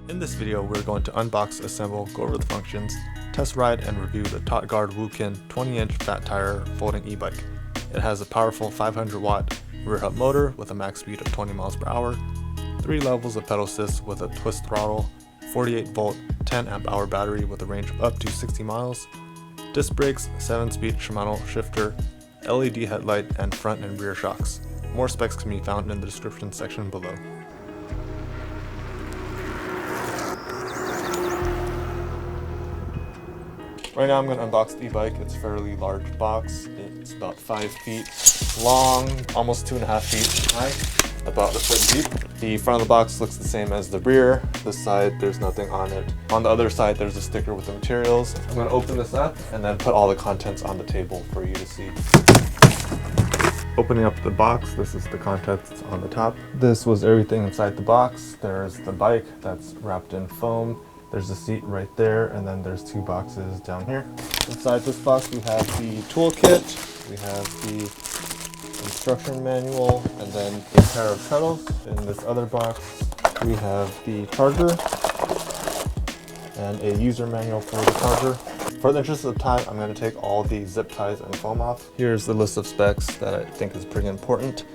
In this video, we're going to unbox, assemble, go over the functions, test ride, and review the TotGuard Wooken 20-inch fat tire folding e-bike. It has a powerful 500-watt rear hub motor with a max speed of 20 miles per hour, 3 levels of pedal assist with a twist throttle, 48-volt 10-amp-hour battery with a range of up to 60 miles, disc brakes, 7-speed Shimano shifter, LED headlight, and front and rear shocks. More specs can be found in the description section below. Right now I'm going to unbox the e-bike. It's a fairly large box. It's about 5 feet long, almost 2.5 feet high, about a foot deep. The front of the box looks the same as the rear. This side, there's nothing on it. On the other side, there's a sticker with the materials. I'm going to open this up and then put all the contents on the table for you to see. Opening up the box, this is the contents on the top. This was everything inside the box. There's the bike that's wrapped in foam. There's the seat right there, and then there's 2 boxes down here. Inside this box we have the toolkit, we have the instruction manual, and then a pair of pedals. In this other box we have the charger and a user manual for the charger. For the interest of time, I'm going to take all the zip ties and foam off. Here's the list of specs that I think is pretty important.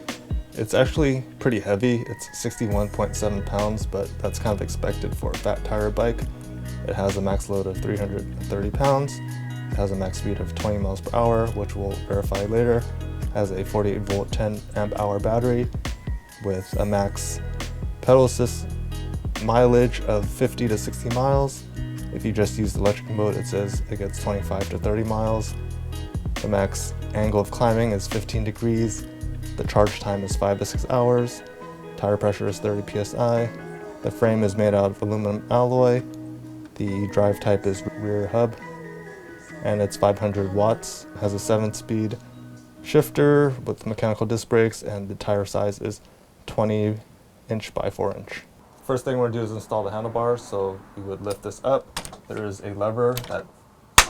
It's actually pretty heavy. It's 61.7 pounds, but that's kind of expected for a fat tire bike. It has a max load of 330 pounds. It has a max speed of 20 miles per hour, which we'll verify later. It has a 48-volt 10-amp-hour battery with a max pedal assist mileage of 50 to 60 miles. If you just use the electric mode, it says it gets 25 to 30 miles. The max angle of climbing is 15 degrees. The charge time is 5 to 6 hours. Tire pressure is 30 psi. The frame is made out of aluminum alloy. The drive type is rear hub, and it's 500 watts. It has a 7-speed shifter with mechanical disc brakes, and the tire size is 20-inch by 4-inch. First thing we're going to do is install the handlebars. So you would lift this up. There is a lever that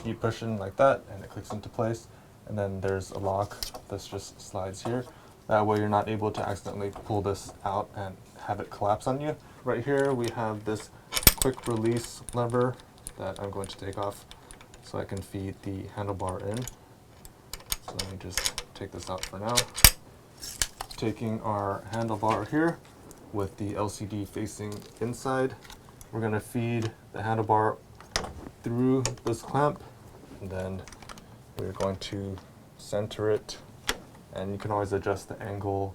you push in like that, and it clicks into place. And then there's a lock. This just slides here. That way you're not able to accidentally pull this out and have it collapse on you. Right here we have this quick release lever that I'm going to take off so I can feed the handlebar in. So let me just take this out for now. Taking our handlebar here with the LCD facing inside, we're going to feed the handlebar through this clamp, and then we're going to center it. And you can always adjust the angle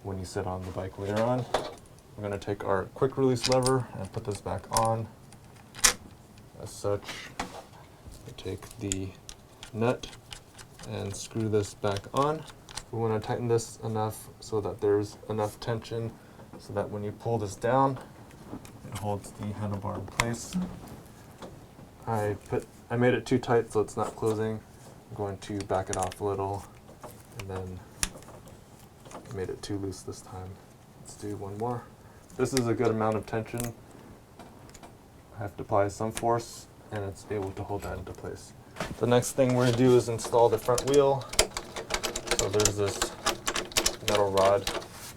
when you sit on the bike later on. We're going to take our quick release lever and put this back on. As such, we take the nut and screw this back on. We want to tighten this enough so that there's enough tension so that when you pull this down, it holds the handlebar in place. I made it too tight so it's not closing. I'm going to back it off a little. And then I made it too loose this time. Let's do one more. This is a good amount of tension. I have to apply some force, and it's able to hold that into place. The next thing we're going to do is install the front wheel. So there's this metal rod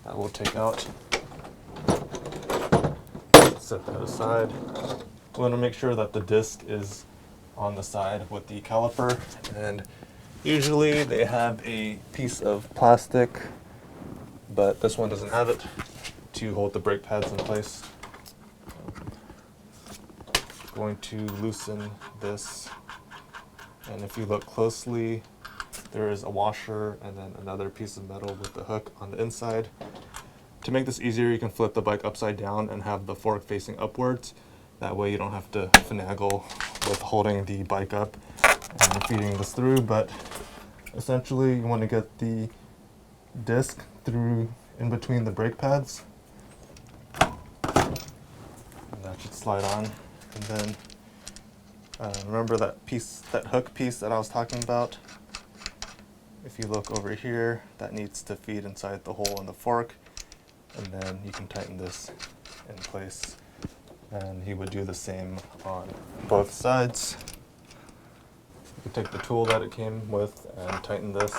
that we'll take out. Set that aside. We want to make sure that the disc is on the side with the caliper, and usually they have a piece of plastic, but this one doesn't have it, to hold the brake pads in place. Going to loosen this, and if you look closely, there is a washer and then another piece of metal with the hook on the inside. To make this easier, you can flip the bike upside down and have the fork facing upwards. That way you don't have to finagle with holding the bike up and feeding this through, but essentially you want to get the disc through in between the brake pads. And that should slide on. And then remember that piece, that hook piece that I was talking about? If you look over here, that needs to feed inside the hole in the fork, and then you can tighten this in place. And he would do the same on both sides. You take the tool that it came with and tighten this.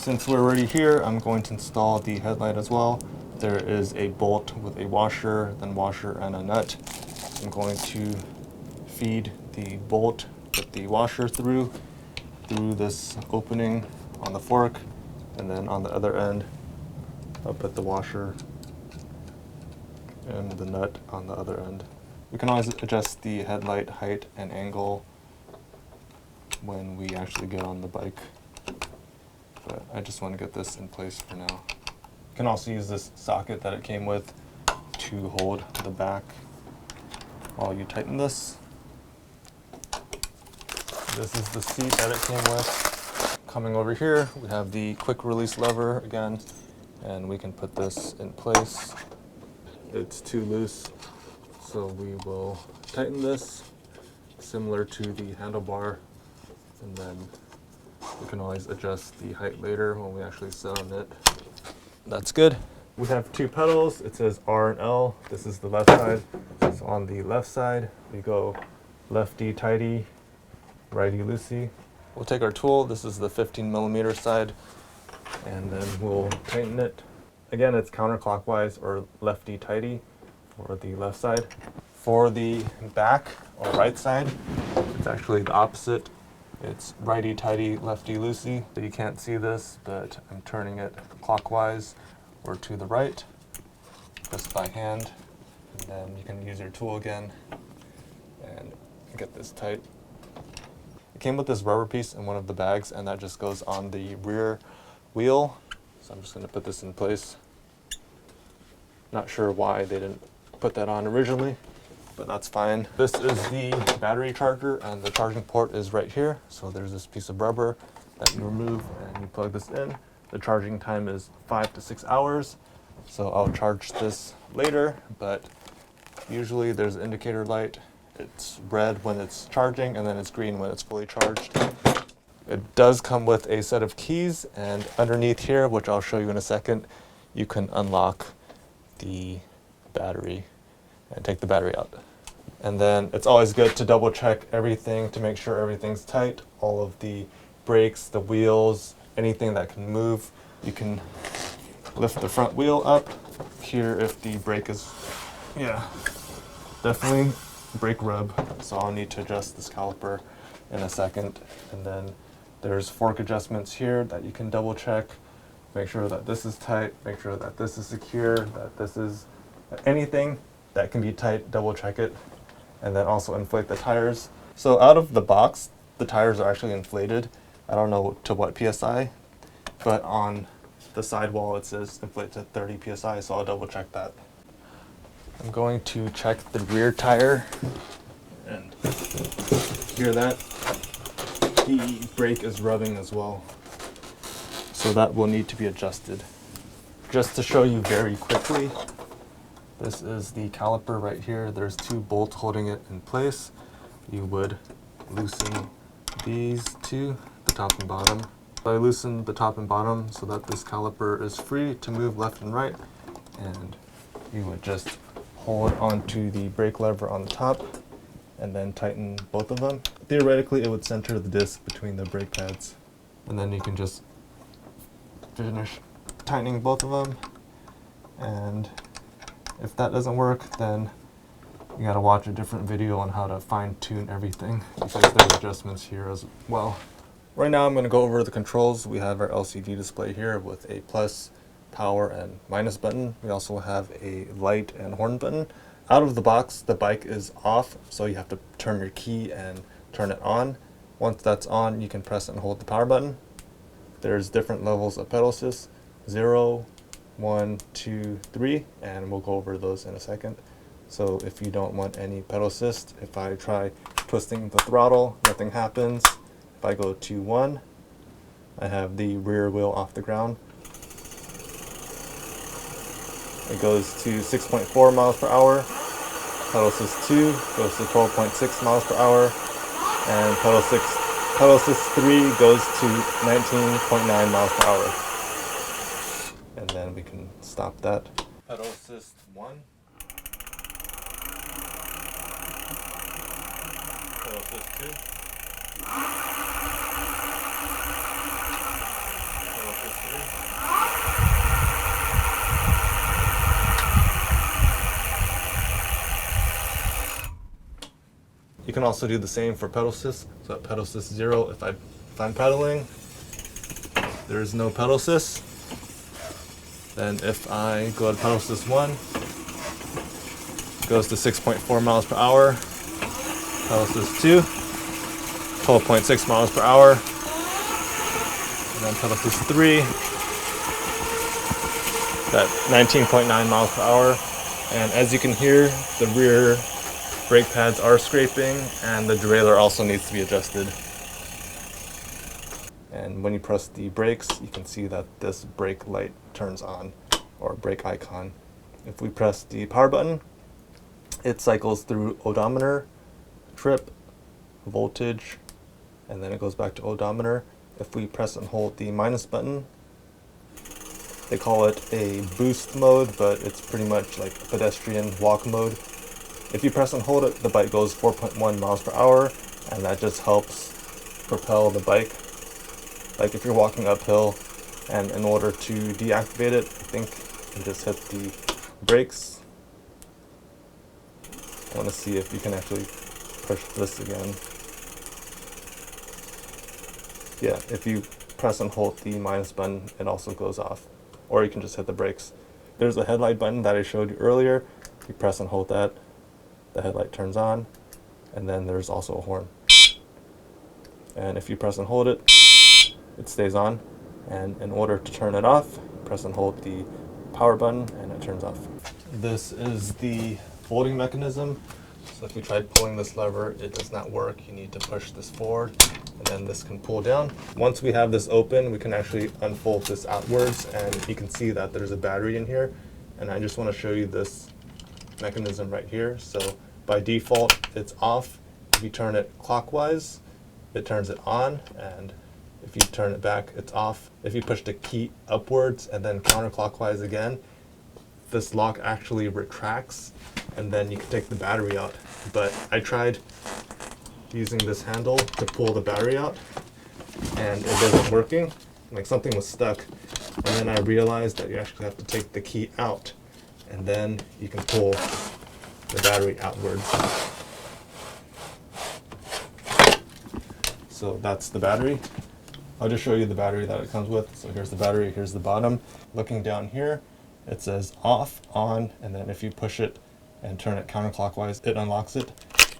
Since we're already here, I'm going to install the headlight as well. There is a bolt with a washer, then washer and a nut. I'm going to feed the bolt with the washer through this opening on the fork, and then on the other end I'll put the washer and the nut on the other end. We can always adjust the headlight height and angle when we actually get on the bike, but I just want to get this in place for now. You can also use this socket that it came with to hold the back while you tighten this. This is the seat that it came with. Coming over here, we have the quick release lever again, and we can put this in place. It's too loose, so we will tighten this similar to the handlebar, and then we can always adjust the height later when we actually sit on it. That's good. We have two pedals. It says R and L. This is the left side. So on the left side, we go lefty tighty, righty loosey. We'll take our tool. This is the 15mm side, and then we'll tighten it. Again, it's counterclockwise or lefty tighty for the left side. For the back or right side, it's actually the opposite. It's righty tighty, lefty loosey. You can't see this, but I'm turning it clockwise or to the right, just by hand. And then you can use your tool again and get this tight. It came with this rubber piece in one of the bags, and that just goes on the rear wheel. So I'm just going to put this in place. Not sure why they didn't put that on originally, but that's fine. This is the battery charger, and the charging port is right here. So there's this piece of rubber that you remove and you plug this in. The charging time is 5 to 6 hours. So I'll charge this later, but usually there's an indicator light. It's red when it's charging, and then it's green when it's fully charged. It does come with a set of keys, and underneath here, which I'll show you in a second, you can unlock the battery and take the battery out. And then it's always good to double check everything to make sure everything's tight. All of the brakes, the wheels, anything that can move. You can lift the front wheel up here if the brake is, definitely brake rub. So I'll need to adjust this caliper in a second. And then there's fork adjustments here that you can double check. Make sure that this is tight, make sure that this is secure, that this is anything that can be tight, double check it. And then also inflate the tires. So out of the box, the tires are actually inflated. I don't know to what PSI, but on the sidewall it says inflate to 30 PSI, so I'll double check that. I'm going to check the rear tire, and hear that? The brake is rubbing as well. So that will need to be adjusted. Just to show you very quickly, this is the caliper right here. There's two bolts holding it in place. You would loosen these two, the top and bottom. I loosen the top and bottom so that this caliper is free to move left and right, and you would just hold onto the brake lever on the top and then tighten both of them. Theoretically, it would center the disc between the brake pads, and then you can just finish tightening both of them. And if that doesn't work, then you gotta watch a different video on how to fine-tune everything, because there's adjustments here as well. Right now I'm gonna go over the controls. We have our LCD display here with a plus, power, and minus button. We also have a light and horn button. Out of the box, the bike is off, so you have to turn your key and turn it on. Once that's on, you can press and hold the power button. There's different levels of pedal assist, 0, 1, 2, 3, and we'll go over those in a second. So if you don't want any pedal assist, if I try twisting the throttle, nothing happens. If I go to 1, I have the rear wheel off the ground. It goes to 6.4 miles per hour. Pedal assist 2 goes to 12.6 miles per hour. And pedal assist 3 goes to 19.9 miles per hour. And then we can stop that. Pedal assist 1. Pedal assist 2. Pedal assist You can also do the same for pedal assist. So at pedal assist 0, if I'm pedaling, there's no pedal assist. Then if I go to pedal assist 1, it goes to 6.4 miles per hour. Pedal assist 2, 12.6 miles per hour. And then pedal assist 3, at 19.9 miles per hour. And as you can hear, the rear brake pads are scraping and the derailleur also needs to be adjusted. And when you press the brakes, you can see that this brake light turns on, or brake icon. If we press the power button, it cycles through odometer, trip, voltage, and then it goes back to odometer. If we press and hold the minus button, they call it a boost mode, but it's pretty much like a pedestrian walk mode. If you press and hold it, the bike goes 4.1 miles per hour, and that just helps propel the bike. Like if you're walking uphill, and in order to deactivate it, I think you just hit the brakes. I want to see if you can actually push this again. Yeah, if you press and hold the minus button, it also goes off. Or you can just hit the brakes. There's a headlight button that I showed you earlier. You press and hold that, the headlight turns on, and then there's also a horn. And if you press and hold it, it stays on. And in order to turn it off, press and hold the power button and it turns off. This is the folding mechanism. So if you tried pulling this lever, it does not work. You need to push this forward and then this can pull down. Once we have this open, we can actually unfold this outwards and you can see that there's a battery in here. And I just want to show you this mechanism right here. So by default, it's off. If you turn it clockwise, it turns it on, and if you turn it back, it's off. If you push the key upwards and then counterclockwise again, this lock actually retracts and then you can take the battery out. But I tried using this handle to pull the battery out and it wasn't working. Like something was stuck. And then I realized that you actually have to take the key out and then you can pull the battery outwards. So that's the battery. I'll just show you the battery that it comes with. So here's the battery, here's the bottom. Looking down here, it says off, on, and then if you push it and turn it counterclockwise, it unlocks it.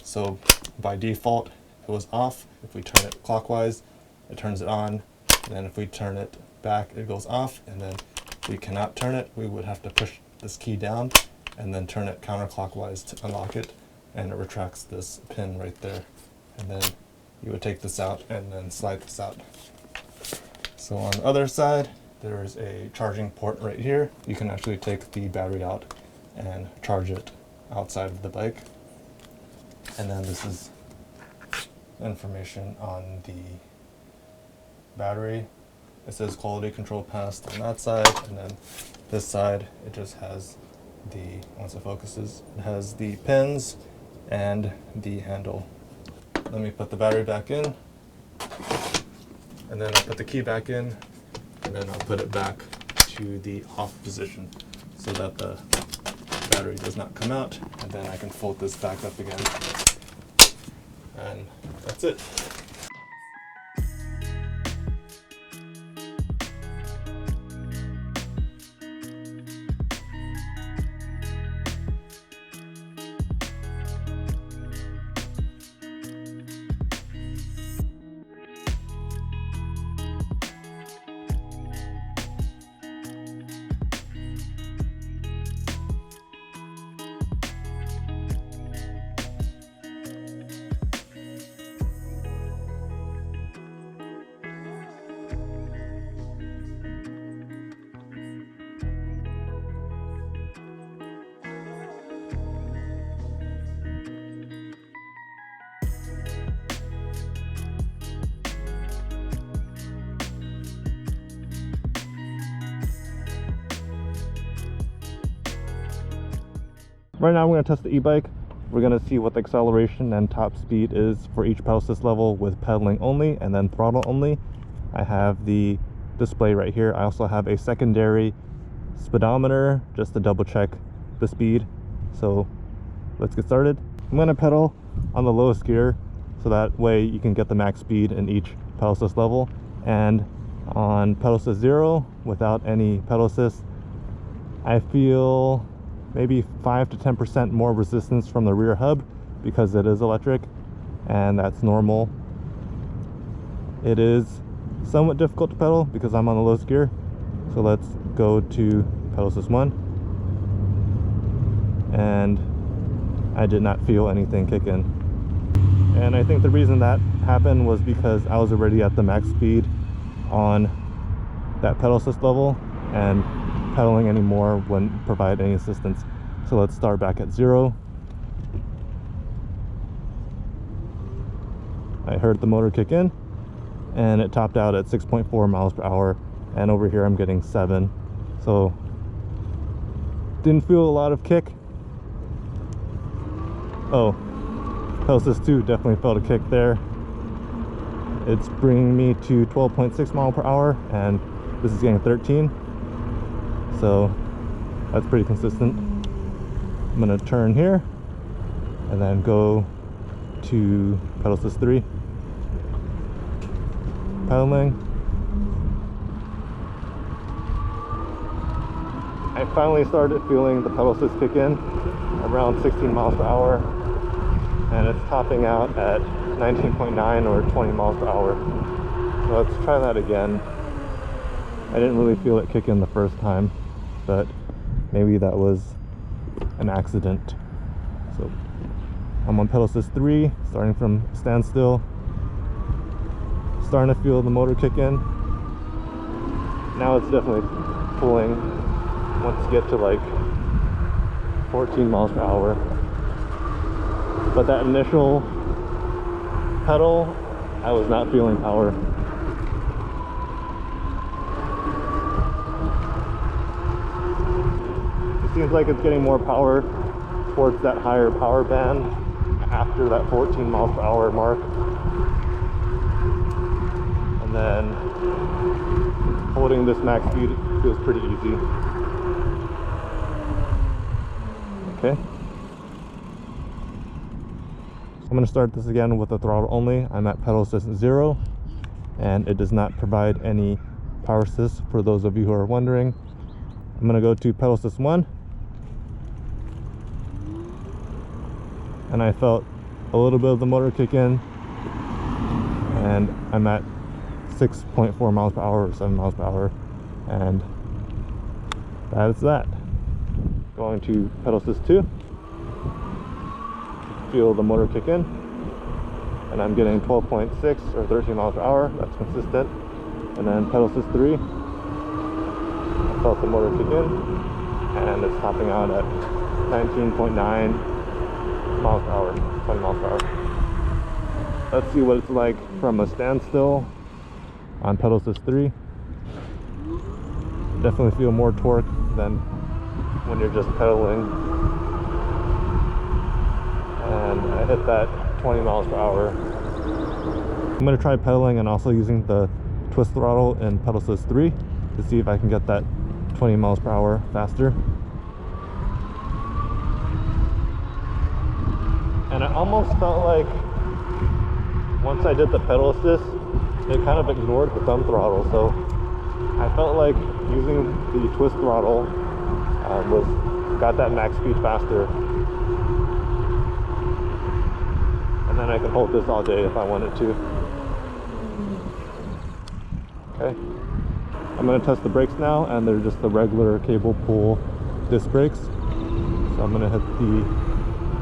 So by default, it was off. If we turn it clockwise, it turns it on. And then if we turn it back, it goes off. And then if we cannot turn it, we would have to push this key down and then turn it counterclockwise to unlock it. And it retracts this pin right there. And then you would take this out and then slide this out. So on the other side, there is a charging port right here. You can actually take the battery out and charge it outside of the bike. And then this is information on the battery. It says quality control passed on that side, and then this side, it just has the, once it focuses, it has the pins and the handle. Let me put the battery back in, and then I'll put the key back in, and then I'll put it back to the off position so that the battery does not come out, and then I can fold this back up again. And that's it. Right now I'm going to test the e-bike. We're going to see what the acceleration and top speed is for each pedal assist level with pedaling only and then throttle only. I have the display right here. I also have a secondary speedometer just to double check the speed. So let's get started. I'm going to pedal on the lowest gear, so that way you can get the max speed in each pedal assist level. And on pedal assist 0 without any pedal assist, I feel maybe 5 to 10% more resistance from the rear hub because it is electric, and that's normal. It is somewhat difficult to pedal because I'm on the lowest gear. So let's go to pedal assist 1, and I did not feel anything kick in. And I think the reason that happened was because I was already at the max speed on that pedal assist level, and pedaling anymore wouldn't provide any assistance. So let's start back at 0. I heard the motor kick in, and it topped out at 6.4 miles per hour, and over here I'm getting 7. So didn't feel a lot of kick. Oh, pedal assist 2 definitely felt a kick there. It's bringing me to 12.6 miles per hour, and this is getting 13. So that's pretty consistent. I'm gonna turn here and then go to pedal assist 3. Pedaling. I finally started feeling the pedal assist kick in around 16 miles per hour, and it's topping out at 19.9 or 20 miles per hour. So let's try that again. I didn't really feel it kick in the first time, but maybe that was an accident. So I'm on pedal assist 3, starting from standstill. Starting to feel the motor kick in. Now it's definitely pulling once you get to like 14 miles per hour. But that initial pedal, I was not feeling power. It seems like it's getting more power towards that higher power band after that 14 miles per hour mark. And then holding this max speed feels pretty easy. Okay. I'm going to start this again with the throttle only. I'm at pedal assist 0, and it does not provide any power assist for those of you who are wondering. I'm going to go to pedal assist 1, and I felt a little bit of the motor kick in, and I'm at 6.4 miles per hour or 7 miles per hour, and that is that. Going to pedal assist 2, feel the motor kick in, and I'm getting 12.6 or 13 miles per hour. That's consistent. And then pedal assist 3, I felt the motor kick in, and it's topping out at 19.9 miles per hour, 20 miles per hour. Let's see what it's like from a standstill on pedal assist 3. Definitely feel more torque than when you're just pedaling. And I hit that 20 miles per hour. I'm going to try pedaling and also using the twist throttle in pedal assist 3 to see if I can get that 20 miles per hour faster. And I almost felt like once I did the pedal assist, it kind of ignored the thumb throttle. So I felt like using the twist throttle got that max speed faster, and then I can hold this all day if I wanted to. Okay, I'm going to test the brakes now, and they're just the regular cable pull disc brakes. So I'm going to hit the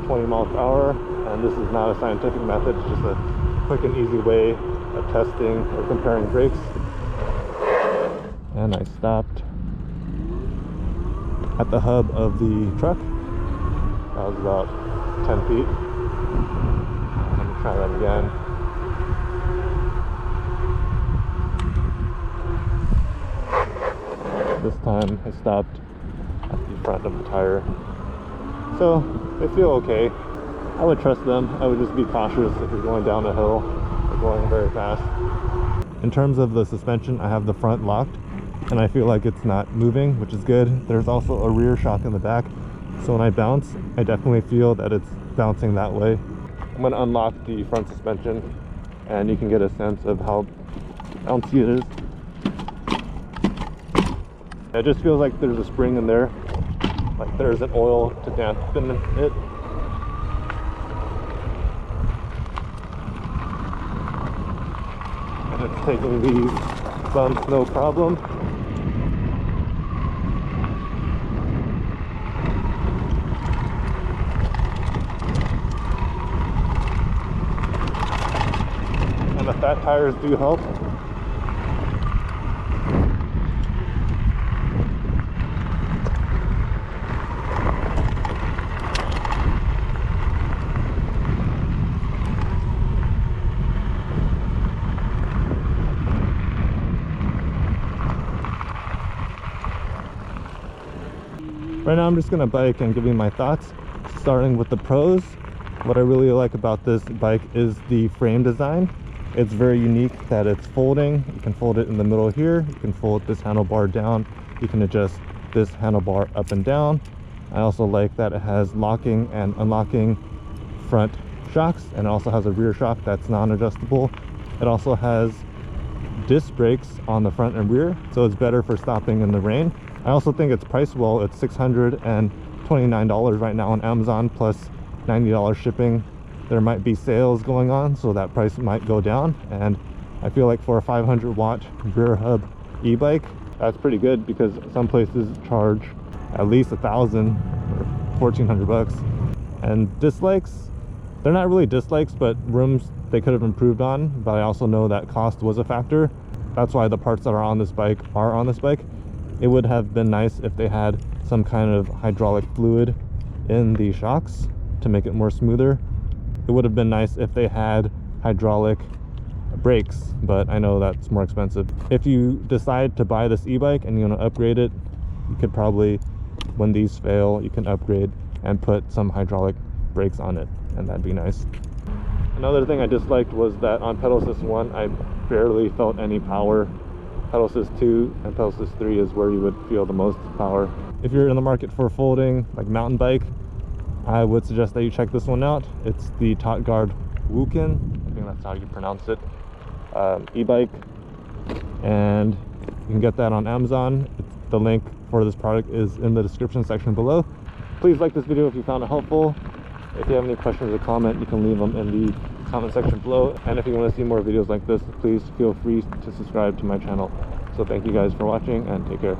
20 miles per hour, and this is not a scientific method, it's just a quick and easy way of testing or comparing brakes. And I stopped at the hub of the truck. That was about 10 feet. Let me try that again. This time I stopped at the front of the tire. So they feel okay. I would trust them. I would just be cautious if you're going down a hill or going very fast. In terms of the suspension, I have the front locked, and I feel like it's not moving, which is good. There's also a rear shock in the back, so when I bounce, I definitely feel that it's bouncing that way. I'm going to unlock the front suspension and you can get a sense of how bouncy it is. It just feels like there's a spring in there, like there's an oil to dampen it. And it's taking these bumps no problem. And the fat tires do help. Right now I'm just gonna bike and give you my thoughts, starting with the pros. What I really like about this bike is the frame design. It's very unique that it's folding. You can fold it in the middle here, you can fold this handlebar down, you can adjust this handlebar up and down. I also like that it has locking and unlocking front shocks, and it also has a rear shock that's non-adjustable. It also has disc brakes on the front and rear, so it's better for stopping in the rain. I also think it's priced well. It's $629 right now on Amazon plus $90 shipping. There might be sales going on, so that price might go down, and I feel like for a 500 watt rear hub e-bike, that's pretty good, because some places charge at least $1,000 or $1,400. And dislikes, they're not really dislikes, but rooms they could have improved on, but I also know that cost was a factor. That's why the parts that are on this bike are on this bike. It would have been nice if they had some kind of hydraulic fluid in the shocks to make it more smoother. It would have been nice if they had hydraulic brakes, but I know that's more expensive. If you decide to buy this e-bike and you want to upgrade it, you could probably, when these fail, you can upgrade and put some hydraulic brakes on it, and that'd be nice. Another thing I disliked was that on pedal assist 1 I barely felt any power. Pedal assist 2 and pedal assist 3 is where you would feel the most power. If you're in the market for folding, like mountain bike, I would suggest that you check this one out. It's the TotGuard Wooken, I think that's how you pronounce it, e-bike, and you can get that on Amazon. The link for this product is in the description section below. Please like this video if you found it helpful. If you have any questions or comment, you can leave them in the comment section below, and if you want to see more videos like this, please feel free to subscribe to my channel. So thank you guys for watching, and take care.